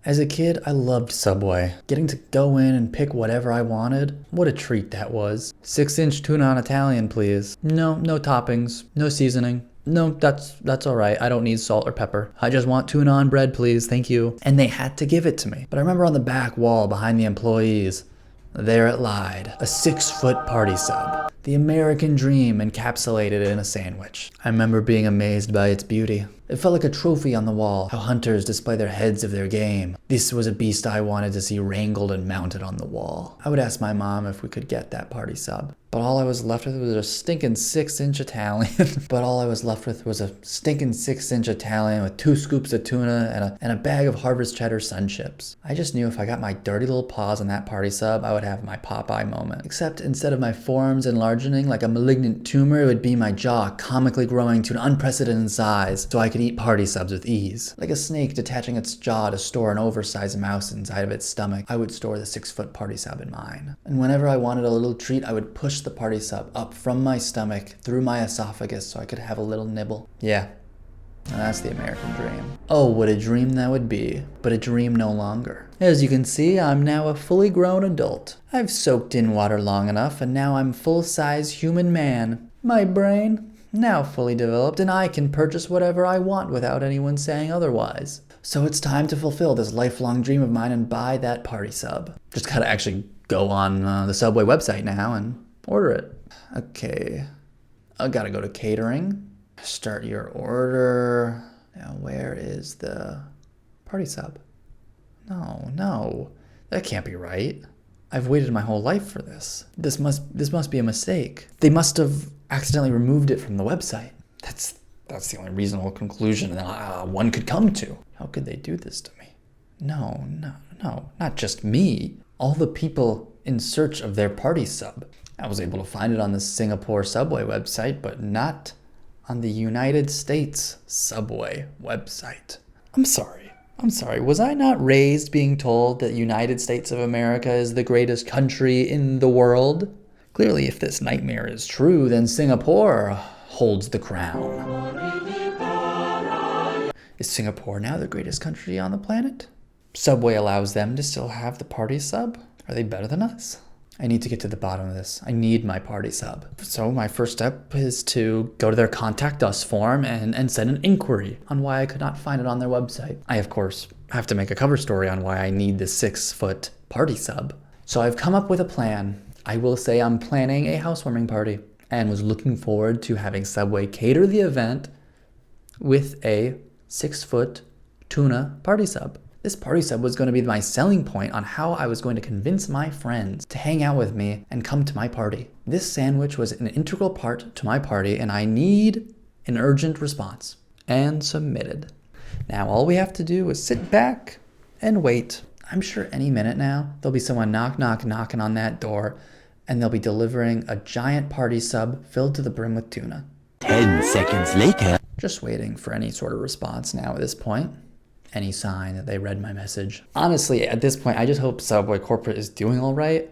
As a kid, I loved Subway. Getting to go in and pick whatever I wanted, what a treat that was. 6-inch tuna on Italian, please. No toppings, no seasoning. No, that's alright. I don't need salt or pepper. I just want tuna on bread, please. Thank you. And they had to give it to me. But I remember on the back wall behind the employees, there it lied. A 6-foot party sub. The American dream encapsulated in a sandwich. I remember being amazed by its beauty. It felt like a trophy on the wall, how hunters display their heads of their game. This was a beast I wanted to see wrangled and mounted on the wall. I would ask my mom if we could get that party sub. But all I was left with was a stinking 6-inch Italian. With 2 scoops of tuna and a bag of Harvest Cheddar Sun Chips. I just knew if I got my dirty little paws on that party sub, I would have my Popeye moment. Except instead of my forearms enlarging like a malignant tumor, it would be my jaw comically growing to an unprecedented size so I could eat party subs with ease. Like a snake detaching its jaw to store an oversized mouse inside of its stomach, I would store the 6-foot party sub in mine. And whenever I wanted a little treat, I would push the party sub up from my stomach through my esophagus so I could have a little nibble. Yeah, and that's the American dream. Oh, what a dream that would be, but a dream no longer. As you can see, I'm now a fully grown adult. I've soaked in water long enough, and now I'm full-size human man. My brain, now fully developed, and I can purchase whatever I want without anyone saying otherwise. So it's time to fulfill this lifelong dream of mine and buy that party sub. Just gotta actually go on the Subway website now and order it. Okay, I gotta go to catering. Start your order. Now where is the party sub? No, that can't be right. I've waited my whole life for this. This must be a mistake. They must have accidentally removed it from the website. That's the only reasonable conclusion that one could come to. How could they do this to me? No, not just me. All the people in search of their party sub. I was able to find it on the Singapore Subway website, but not on the United States Subway website. I'm sorry. Was I not raised being told that United States of America is the greatest country in the world? Clearly, if this nightmare is true, then Singapore holds the crown. Is Singapore now the greatest country on the planet? Subway allows them to still have the party sub? Are they better than us? I need to get to the bottom of this. I need my party sub. So my first step is to go to their contact us form and send an inquiry on why I could not find it on their website. I, of course, have to make a cover story on why I need the 6-foot party sub. So I've come up with a plan. I will say I'm planning a housewarming party and was looking forward to having Subway cater the event with a 6-foot tuna party sub. This party sub was going to be my selling point on how I was going to convince my friends to hang out with me and come to my party. This sandwich was an integral part to my party, and I need an urgent response. And submitted. Now all we have to do is sit back and wait. I'm sure any minute now there'll be someone knocking on that door, and they'll be delivering a giant party sub filled to the brim with tuna. 10 seconds later. Just waiting for any sort of response now at this point. Any sign that they read my message. Honestly, at this point, I just hope Subway Corporate is doing all right,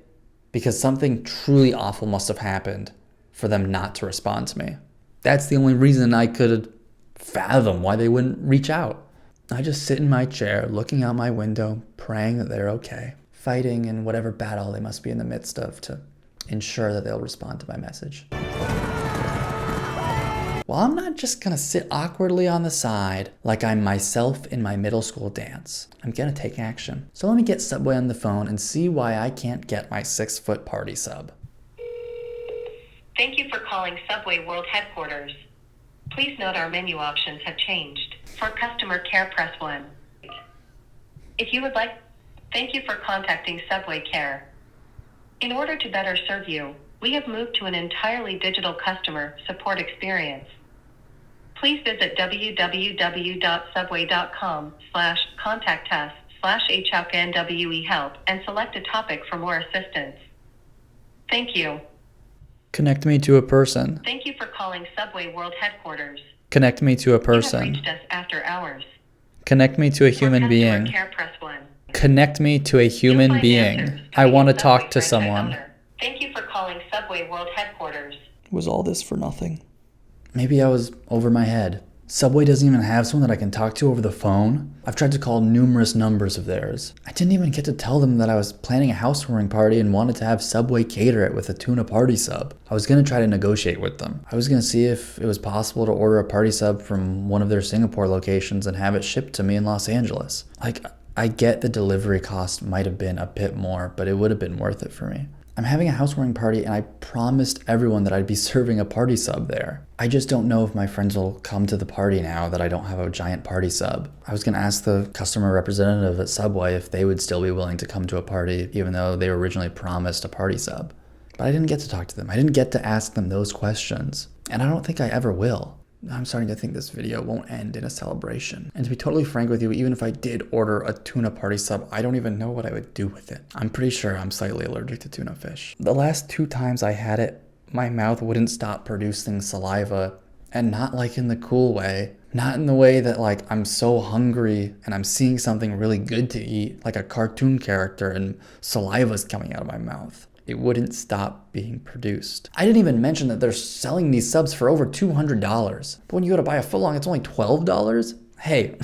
because something truly awful must have happened for them not to respond to me. That's the only reason I could fathom why they wouldn't reach out. I just sit in my chair, looking out my window, praying that they're okay, fighting in whatever battle they must be in the midst of to ensure that they'll respond to my message. Well, I'm not just gonna sit awkwardly on the side like I'm myself in my middle school dance. I'm gonna take action. So let me get Subway on the phone and see why I can't get my 6-foot party sub. Thank you for calling Subway World Headquarters. Please note our menu options have changed. For customer care, press 1. Thank you for contacting Subway Care. In order to better serve you, we have moved to an entirely digital customer support experience. Please visit www.subway.com/contactus/HFNWE-help and select a topic for more assistance. Thank you. Connect me to a person. Thank you for calling Subway World Headquarters. Connect me to a You have person. reached us after hours. Connect me to a human For being. customer care, press 1. Connect me to a human You'll find being. answers I want to coming talk Subway to franchise someone. owner. Thank you for calling Subway World Headquarters. Was all this for nothing? Maybe I was over my head. Subway doesn't even have someone that I can talk to over the phone. I've tried to call numerous numbers of theirs. I didn't even get to tell them that I was planning a housewarming party and wanted to have Subway cater it with a tuna party sub. I was going to try to negotiate with them. I was going to see if it was possible to order a party sub from one of their Singapore locations and have it shipped to me in Los Angeles. Like, I get the delivery cost might have been a bit more, but it would have been worth it for me. I'm having a housewarming party and I promised everyone that I'd be serving a party sub there. I just don't know if my friends will come to the party now that I don't have a giant party sub. I was gonna ask the customer representative at Subway if they would still be willing to come to a party even though they were originally promised a party sub. But I didn't get to talk to them. I didn't get to ask them those questions. And I don't think I ever will. I'm starting to think this video won't end in a celebration. And to be totally frank with you, even if I did order a tuna party sub, I don't even know what I would do with it. I'm pretty sure I'm slightly allergic to tuna fish. The last 2 times I had it, my mouth wouldn't stop producing saliva, and not like in the cool way. Not in the way that like I'm so hungry and I'm seeing something really good to eat, like a cartoon character and saliva's coming out of my mouth. It wouldn't stop being produced. I didn't even mention that they're selling these subs for over $200. But when you go to buy a footlong, it's only $12? Hey,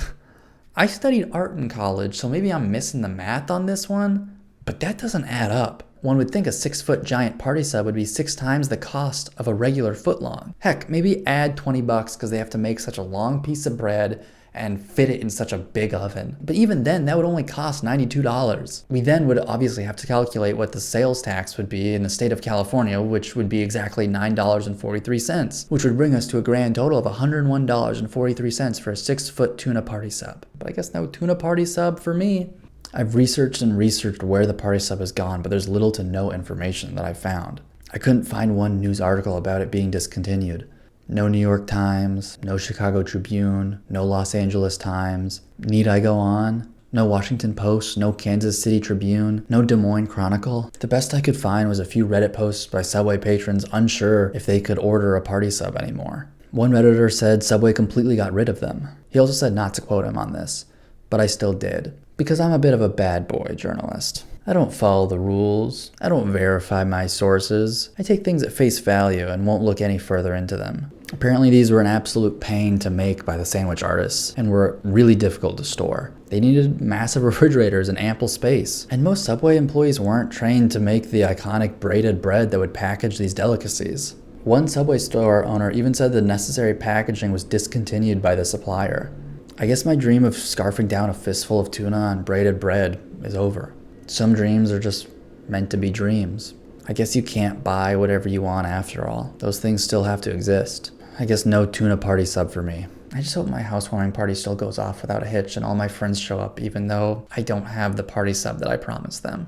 I studied art in college, so maybe I'm missing the math on this one, but that doesn't add up. One would think a 6-foot giant party sub would be 6 times the cost of a regular footlong. Heck, maybe add $20 because they have to make such a long piece of bread and fit it in such a big oven. But even then, that would only cost $92. We then would obviously have to calculate what the sales tax would be in the state of California, which would be exactly $9.43, which would bring us to a grand total of $101.43 for a 6-foot tuna party sub. But I guess no tuna party sub for me. I've researched and researched where the party sub has gone, but there's little to no information that I've found. I couldn't find one news article about it being discontinued. No New York Times, no Chicago Tribune, no Los Angeles Times. Need I go on? No Washington Post, no Kansas City Tribune, no Des Moines Chronicle. The best I could find was a few Reddit posts by Subway patrons unsure if they could order a party sub anymore. One Redditor said Subway completely got rid of them. He also said not to quote him on this, but I still did. Because I'm a bit of a bad boy journalist. I don't follow the rules. I don't verify my sources. I take things at face value and won't look any further into them. Apparently these were an absolute pain to make by the sandwich artists and were really difficult to store. They needed massive refrigerators and ample space. And most Subway employees weren't trained to make the iconic braided bread that would package these delicacies. One Subway store owner even said the necessary packaging was discontinued by the supplier. I guess my dream of scarfing down a fistful of tuna on braided bread is over. Some dreams are just meant to be dreams. I guess you can't buy whatever you want after all. Those things still have to exist. I guess no tuna party sub for me. I just hope my housewarming party still goes off without a hitch and all my friends show up even though I don't have the party sub that I promised them.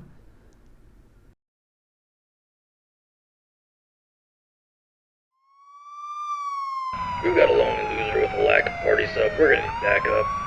We got a lonely loser with a lack of party sub. We're gonna back up.